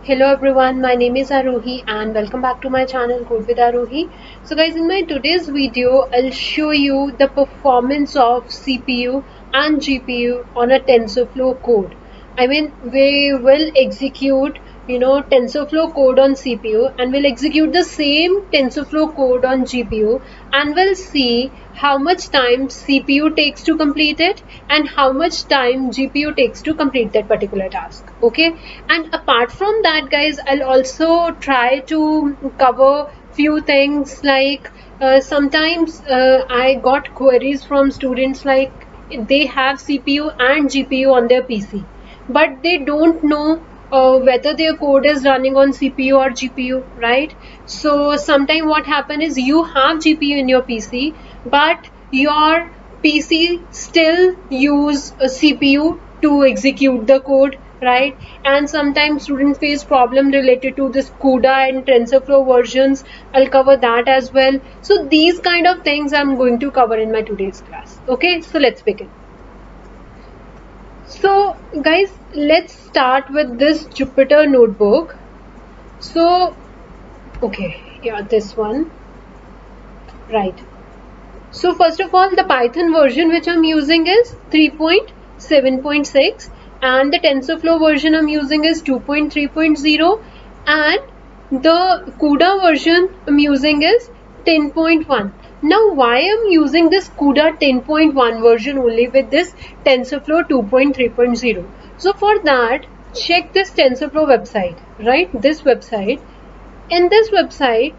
Hello everyone, my name is Aarohi and welcome back to my channel Code with Aarohi. So guys, in my today's video, I'll show you the performance of CPU and GPU on a TensorFlow code. I mean, we will execute, TensorFlow code on CPU and we'll execute the same TensorFlow code on GPU and we'll see how much time CPU takes to complete it and how much time GPU takes to complete that particular task. Okay, and apart from that guys, I'll also try to cover few things like sometimes I got queries from students like they have CPU and GPU on their PC but they don't know whether their code is running on CPU or GPU, right? So sometimes what happen is you have GPU in your PC but your PC still use a CPU to execute the code, right? And sometimes students face problem related to this CUDA and TensorFlow versions. I'll cover that as well. So these kind of things I'm going to cover in my today's class. Okay, so let's begin. So guys, let's start with this Jupyter notebook. So okay, yeah, this one, right? So first of all, the Python version which I'm using is 3.7.6 and the TensorFlow version I'm using is 2.3.0 and the CUDA version I'm using is 10.1. Now why I'm using this CUDA 10.1 version only with this TensorFlow 2.3.0? So for that, check this TensorFlow website, right? This website. In this website,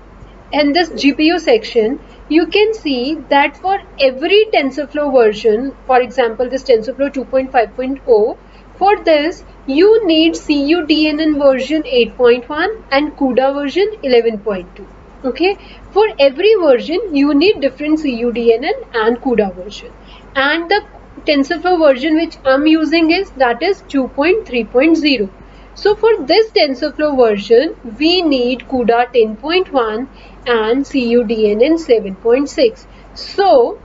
in this GPU section, you can see that for every TensorFlow version, for example, this TensorFlow 2.5.0, for this, you need CuDNN version 8.1 and CUDA version 11.2. Okay, for every version you need different CuDNN and CUDA version, and the TensorFlow version which I'm using is 2.3.0. So for this TensorFlow version we need CUDA 10.1 and CuDNN 7.6. So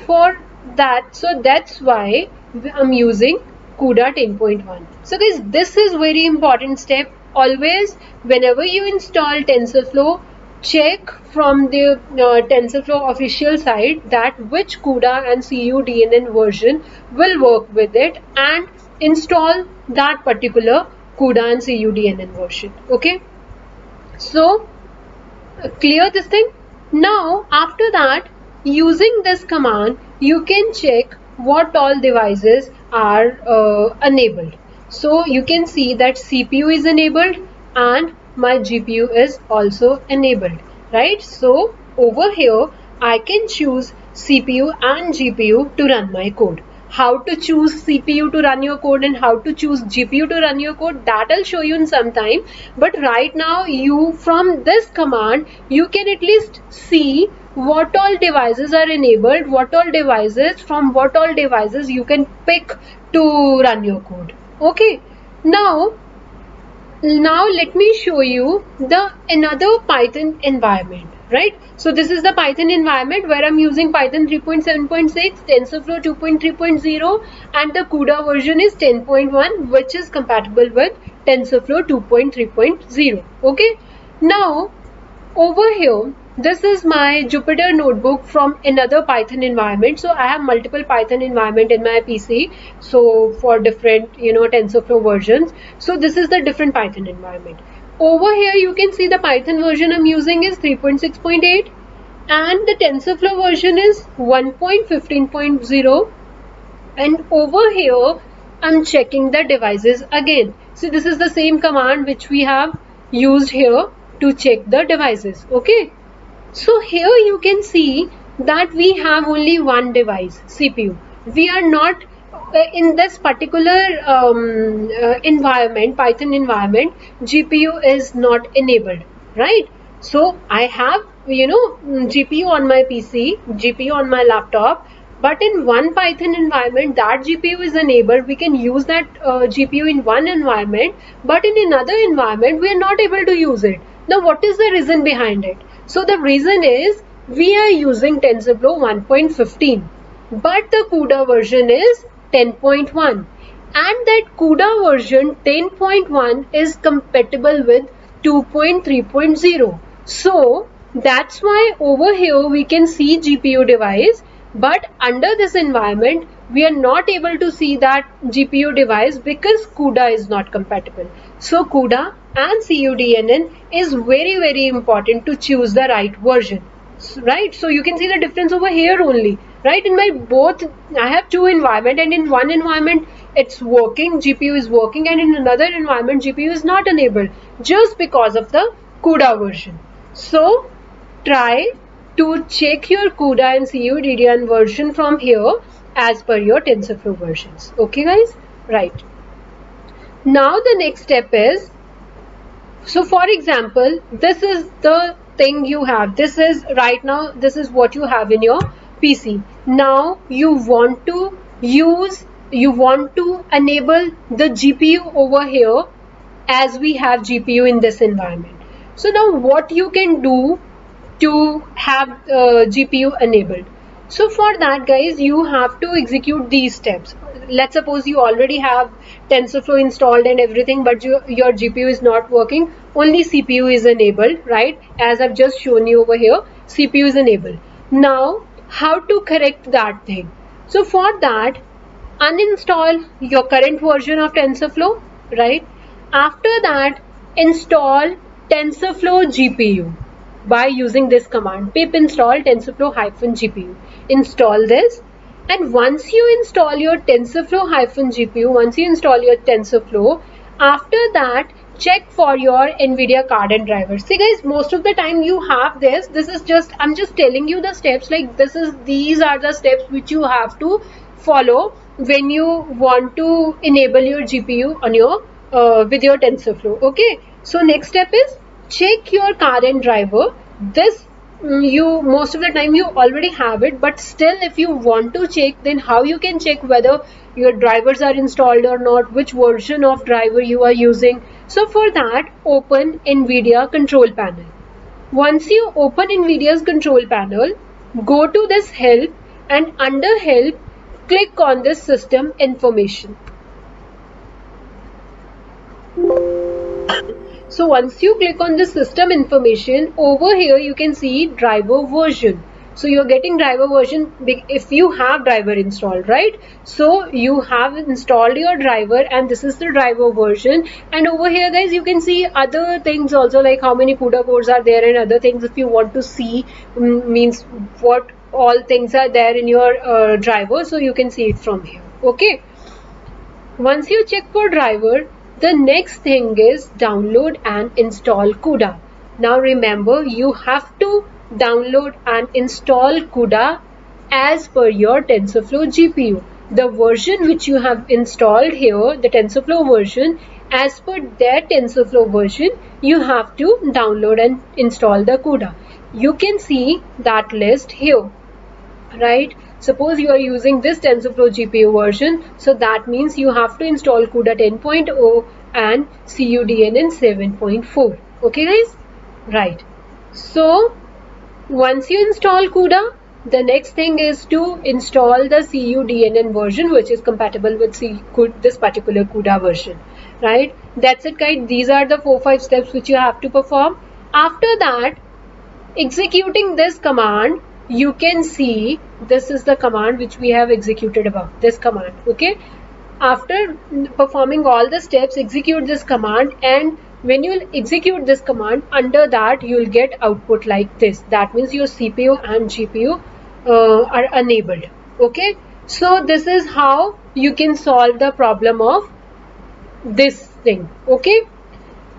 for that, so that's why I'm using CUDA 10.1. So guys, this is very important step. Always whenever you install TensorFlow, check from the TensorFlow official site that which CUDA and CuDNN version will work with it and install that particular CUDA and CuDNN version. Okay, so clear this thing. Now after that, using this command you can check what all devices are enabled. So you can see that CPU is enabled and my GPU is also enabled, right? So over here I can choose CPU and GPU to run my code. How to choose CPU to run your code and how to choose GPU to run your code, that I'll show you in some time. But right now, you from this command you can at least see what all devices are enabled, what all devices, from what all devices you can pick to run your code. Okay, now let me show you the another Python environment, right? So this is the Python environment where I'm using Python 3.7.6, TensorFlow 2.3.0 and the CUDA version is 10.1 which is compatible with TensorFlow 2.3.0. Okay, now over here, this is my Jupyter notebook from another Python environment. So I have multiple Python environment in my PC. So for different, TensorFlow versions. So this is the different Python environment. Over here, you can see the Python version I'm using is 3.6.8 and the TensorFlow version is 1.15.0. And over here, I'm checking the devices again. So this is the same command which we have used here to check the devices. Okay, so here you can see that we have only one device, CPU. We are not in this particular environment, Python environment, GPU is not enabled, right? So I have GPU on my PC, GPU on my laptop, but in one Python environment that GPU is enabled. We can use that GPU in one environment, but in another environment we are not able to use it. Now what is the reason behind it? So the reason is we are using TensorFlow 1.15 but the CUDA version is 10.1 and that CUDA version 10.1 is compatible with 2.3.0. So that's why over here we can see GPU device, but under this environment we are not able to see that GPU device because CUDA is not compatible. So CUDA and CuDNN is very important to choose the right version, right? So you can see the difference over here only, right? In my both I have two environment, and in one environment it's working, GPU is working, and in another environment GPU is not enabled just because of the CUDA version. So try to check your CUDA and CuDNN version from here as per your TensorFlow versions. Okay guys, right. Now the next step is, so for example, this is the thing you have. This is right now, this is what you have in your PC. Now you want to enable the GPU over here as we have GPU in this environment. So now what you can do to have GPU enabled? So for that guys, you have to execute these steps. Let's suppose you already have TensorFlow installed and everything, but your GPU is not working, only CPU is enabled, right? As I've just shown you over here, CPU is enabled. Now how to correct that thing? So for that, uninstall your current version of TensorFlow, right? After that, install TensorFlow GPU by using this command, pip install TensorFlow-GPU. Install this, and once you install your TensorFlow-GPU, once you install your TensorFlow, after that check for your NVIDIA card and drivers. See guys, most of the time you have this is just, I'm just telling you the steps, like these are the steps which you have to follow when you want to enable your GPU on your with your TensorFlow. Okay, so next step is check your card and driver. This you most of the time you already have it, but still if you want to check, then how you can check whether your drivers are installed or not, which version of driver you are using. So for that, open NVIDIA control panel. Once you open NVIDIA's control panel, go to this help, and under help click on this system information. So once you click on the system information, over here you can see driver version. So you're getting driver version if you have driver installed, right? So you have installed your driver, and this is the driver version. And over here guys, you can see other things also, like how many CUDA cores are there and other things. If you want to see means what all things are there in your driver, so you can see it from here. Okay, once you check for driver, the next thing is download and install CUDA. Now remember, you have to download and install CUDA as per your TensorFlow GPU. The version which you have installed here, the TensorFlow version, as per that TensorFlow version, you have to download and install the CUDA. You can see that list here, right? Suppose you are using this TensorFlow GPU version, so that means you have to install CUDA 10.0 and CuDNN 7.4. Okay guys, right. So once you install CUDA, the next thing is to install the CuDNN version which is compatible with this particular CUDA version, right? That's it guys. These are the 4-5 steps which you have to perform. After that, executing this command, you can see this is the command which we have executed above, this command. Okay, after performing all the steps, execute this command, and when you will execute this command, under that you will get output like this. That means your CPU and GPU are enabled. Okay, so this is how you can solve the problem of this thing. Okay,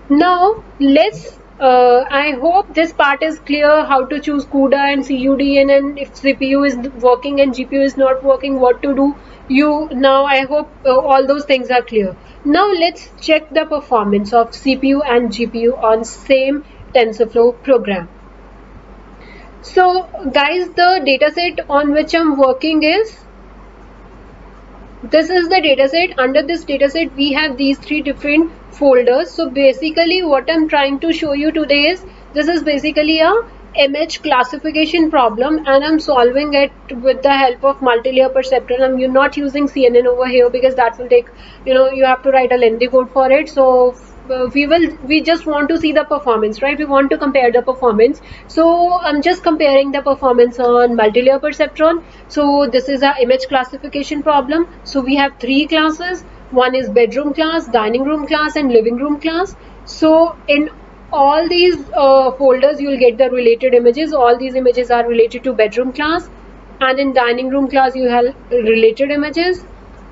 now let's I hope this part is clear, how to choose CUDA and CuDNN, and if CPU is working and GPU is not working, what to do. Now I hope all those things are clear. Now let's check the performance of CPU and GPU on same TensorFlow program. So guys, the dataset on which I'm working is, this is the dataset. Under this dataset we have these 3 different folders. So basically what I'm trying to show you today is, this is basically a image classification problem, and I'm solving it with the help of multi-layer perceptron. I'm not using CNN over here because that will take, you have to write a lengthy code for it. So we just want to see the performance, right? We want to compare the performance. So I'm just comparing the performance on multi-layer perceptron. So this is our image classification problem. So we have three classes. One is bedroom class, dining room class, and living room class. So in all these folders you will get the related images. All these images are related to bedroom class, and in dining room class you have related images,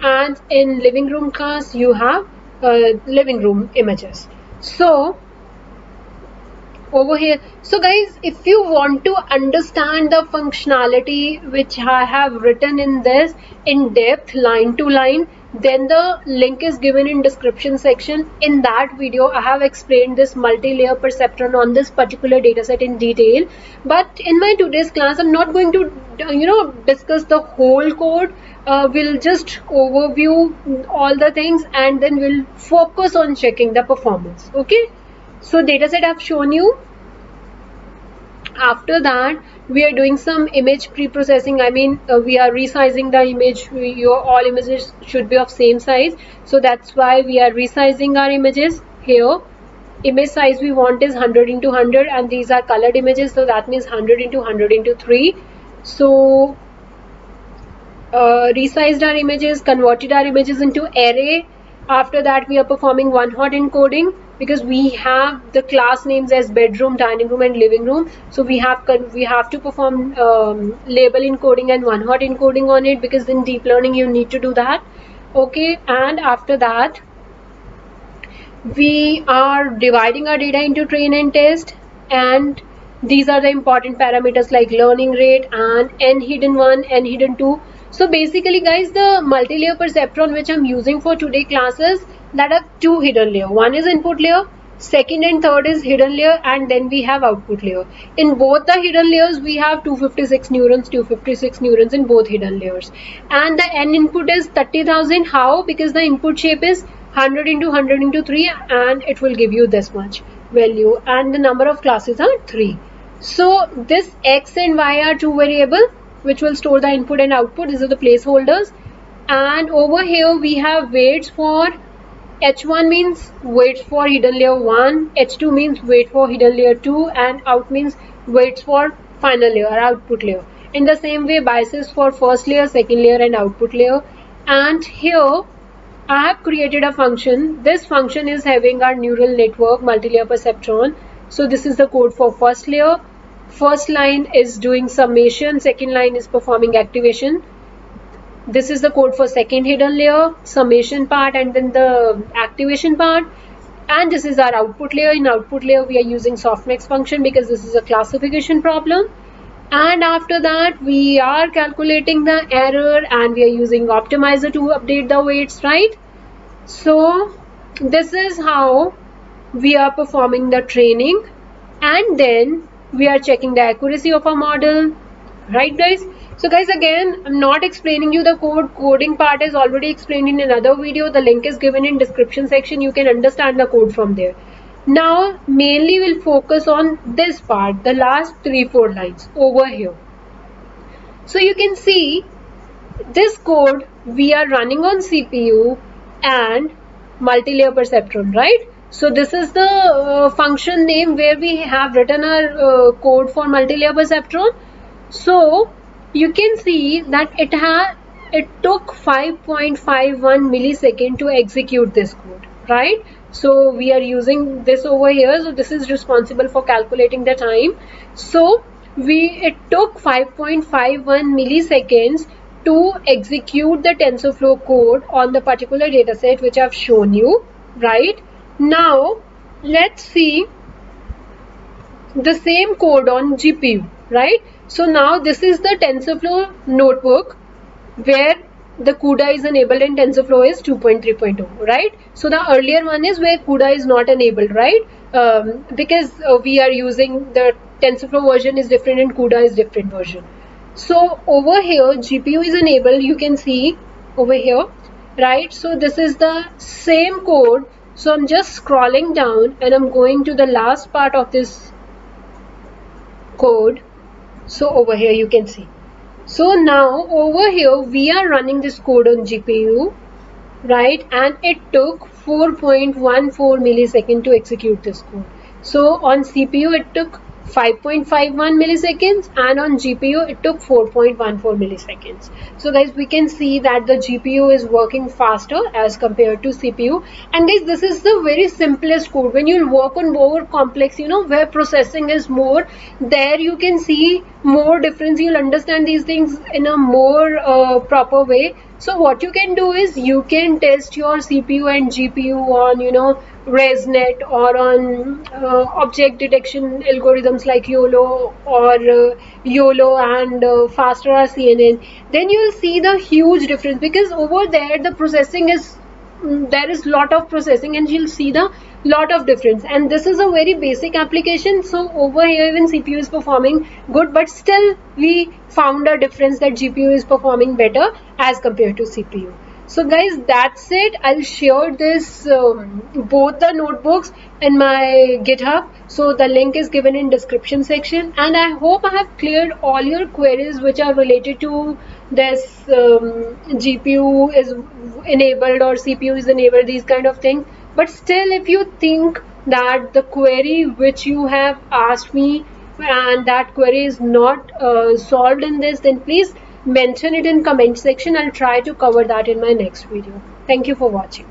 and in living room class you have living room images. So over here, so guys, if you want to understand the functionality which I have written in this in depth, line to line, then the link is given in description section. In that video I have explained this multi-layer perceptron on this particular dataset in detail, but in my today's class I'm not going to discuss the whole code. We'll just overview all the things and then we'll focus on checking the performance. Okay, so dataset I've shown you. After that we are doing some image pre-processing. I mean we are resizing the image. All images should be of same size, so that's why we are resizing our images here. Image size we want is 100 into 100, and these are colored images, so that means 100 into 100 into 3. So resized our images, converted our images into array. After that we are performing one-hot encoding because we have the class names as bedroom, dining room, and living room. So we have to perform label encoding and one-hot encoding on it, because in deep learning you need to do that. Okay, and after that we are dividing our data into train and test, and these are the important parameters like learning rate and n hidden 1, n hidden 2. So basically guys, the multi-layer perceptron which I'm using for today classes, that are two hidden layer. One is input layer, second and third is hidden layer, and then we have output layer. In both the hidden layers we have 256 neurons in both hidden layers, and the n input is 30,000. How? Because the input shape is 100 into 100 into 3, and it will give you this much value, and the number of classes are 3. So this x and y are two variables which will store the input and output. These are the placeholders, and over here we have weights for h1 means weights for hidden layer 1, h2 means weight for hidden layer 2, and out means weights for final layer or output layer. In the same way, biases for first layer, second layer, and output layer. And here I have created a function. This function is having our neural network multi-layer perceptron. So this is the code for first layer. First line is doing summation, second line is performing activation. This is the code for second hidden layer, summation part, and then the activation part. And this is our output layer. In output layer we are using softmax function because this is a classification problem. And after that we are calculating the error, and we are using optimizer to update the weights, right? So this is how we are performing the training, and then we are checking the accuracy of our model, right guys? So guys, again, I'm not explaining you the coding part is already explained in another video. The link is given in description section. You can understand the code from there. Now mainly we'll focus on this part, the last 3-4 lines over here. So you can see this code we are running on CPU and multi-layer perceptron, right? So this is the function name where we have written our code for multi-layer perceptron. So you can see that it took 5.51 millisecond to execute this code, right? So we are using this over here. So this is responsible for calculating the time. So it took 5.51 milliseconds to execute the TensorFlow code on the particular dataset which I've shown you, right? Now let's see the same code on GPU, right? So now this is the TensorFlow notebook where the CUDA is enabled and TensorFlow is 2.3.0, right? So the earlier one is where CUDA is not enabled, right? Because we are using the TensorFlow version is different and CUDA is different version. So over here GPU is enabled, you can see over here, right? So this is the same code. So I'm just scrolling down and I'm going to the last part of this code. So over here you can see. So now over here we are running this code on GPU, right, and it took 4.14 milliseconds to execute this code. So on CPU it took 5.51 milliseconds and on GPU it took 4.14 milliseconds. So guys, we can see that the GPU is working faster as compared to CPU. And guys, this is the very simplest code. When you work on more complex, where processing is more, there you can see more difference. You'll understand these things in a more proper way. So what you can do is you can test your CPU and GPU on ResNet or on object detection algorithms like YOLO or YOLO and faster CNN. Then you'll see the huge difference, because over there the processing is there is lot of processing and you'll see the lot of difference. And this is a very basic application. So over here even CPU is performing good, but still we found a difference that GPU is performing better as compared to CPU. So guys, that's it. I'll share this both the notebooks in my GitHub. So the link is given in description section, and I hope I have cleared all your queries which are related to this GPU is enabled or CPU is enabled, these kind of things. But still, if you think that the query which you have asked me and that query is not solved in this, then please mention it in comment section. I'll try to cover that in my next video. Thank you for watching.